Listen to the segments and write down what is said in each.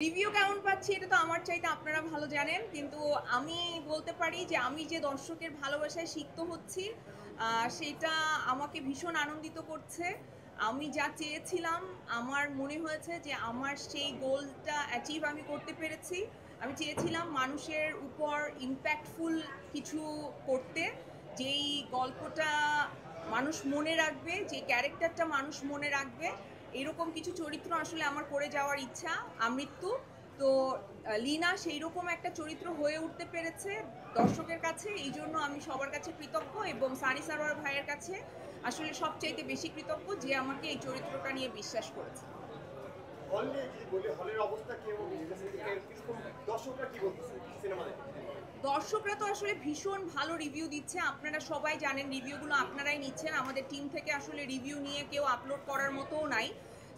Review কেমন পাচ্ছি এটা তো আমার চাইতে আপনারা ভালো জানেন, কিন্তু আমি বলতে পারি যে আমি যে দর্শকের ভালোবাসায় সিক্ত হচ্ছি সেটা আমাকে ভীষণ আনন্দিত করছে। আমি যা চেয়েছিলাম আমার মনে হয়েছে যে আমার সেই গোলটা অ্যাচিভ আমি করতে পেরেছি। আমি চেয়েছিলাম মানুষের উপর ইম্প্যাক্টফুল কিছু করতে, যেই গল্পটা মানুষ মনে রাখবে, যে ক্যারেক্টারটা মানুষ মনে রাখবে, এরকম কিছু চরিত্র আসলে আমার করে যাওয়ার ইচ্ছা আমৃত্যু। তো লীনা সেই রকম একটা চরিত্র হয়ে উঠতে পেরেছে দর্শকের কাছে, এই জন্য আমি সবার কাছে কৃতজ্ঞ, এবং সানি সারোয়ার ভাইয়ের কাছে আসলে সবচাইতে বেশি কৃতজ্ঞ যে আমাকে এই চরিত্রটা নিয়ে বিশ্বাস করেছে। দর্শকরা তো আসলে ভীষণ ভালো রিভিউ দিচ্ছে, আপনারা সবাই জানেন, রিভিউগুলো আপনারাই নিচ্ছেন। আমাদের টিম থেকে আসলে রিভিউ নিয়ে কেউ আপলোড করার মতোও নাই।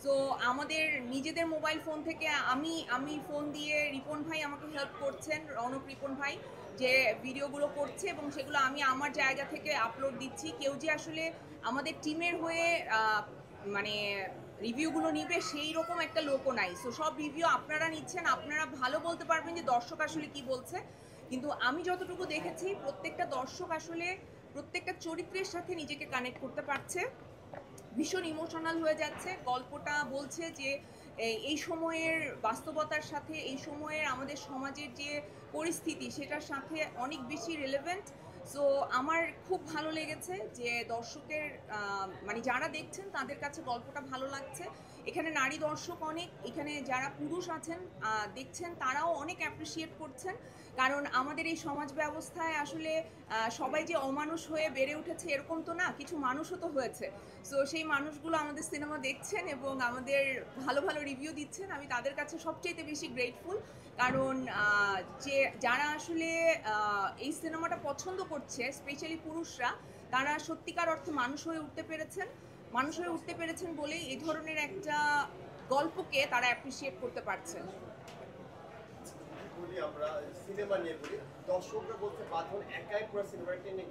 সো আমাদের নিজেদের মোবাইল ফোন থেকে আমি আমি ফোন দিয়ে রিপন ভাই আমাকে হেল্প করছেন, রৌনক রিপন ভাই, যে ভিডিওগুলো করছে এবং সেগুলো আমি আমার জায়গা থেকে আপলোড দিচ্ছি। কেউ যে আসলে আমাদের টিমের হয়ে মানে রিভিউগুলো নিবে সেই রকম একটা লোকও নাই। সো সব রিভিউ আপনারা নিচ্ছেন, আপনারা ভালো বলতে পারবেন যে দর্শক আসলে কি বলছে। কিন্তু আমি যতটুকু দেখেছি প্রত্যেকটা দর্শক আসলে প্রত্যেকটা চরিত্রের সাথে নিজেকে কানেক্ট করতে পারছে, ভীষণ ইমোশনাল হয়ে যাচ্ছে। গল্পটা বলছে যে এই সময়ের বাস্তবতার সাথে, এই সময়ের আমাদের সমাজের যে পরিস্থিতি সেটার সাথে অনেক বেশি রিলেভেন্ট। সো আমার খুব ভালো লেগেছে যে দর্শকের মানে যারা দেখছেন তাদের কাছে গল্পটা ভালো লাগছে। এখানে নারী দর্শক অনেক, এখানে যারা পুরুষ আছেন দেখছেন তারাও অনেক অ্যাপ্রিসিয়েট করছেন, কারণ আমাদের এই সমাজ ব্যবস্থায় আসলে সবাই যে অমানুষ হয়ে বেড়ে উঠেছে এরকম তো না, কিছু মানুষও তো হয়েছে। সো সেই মানুষগুলো আমাদের সিনেমা দেখছেন এবং আমাদের ভালো ভালো রিভিউ দিচ্ছেন, আমি তাদের কাছে সবচেয়ে বেশি গ্রেটফুল। কারণ যে যারা আসলে এই সিনেমাটা পছন্দ করছে, স্পেশালি পুরুষরা, তারা সত্যিকার অর্থে মানুষ হয়ে উঠতে পেরেছেন। মানুষ হয়ে উঠতে পেরেছেন বলেই এই ধরনের একটা গল্পকে তারা অ্যাপ্রিসিয়েট করতে পারছেন। আমরা সিনেমা নিয়ে বলি, দর্শকরা বলছে বাঁধন একাই পুরো সিনেমাটি নিয়ে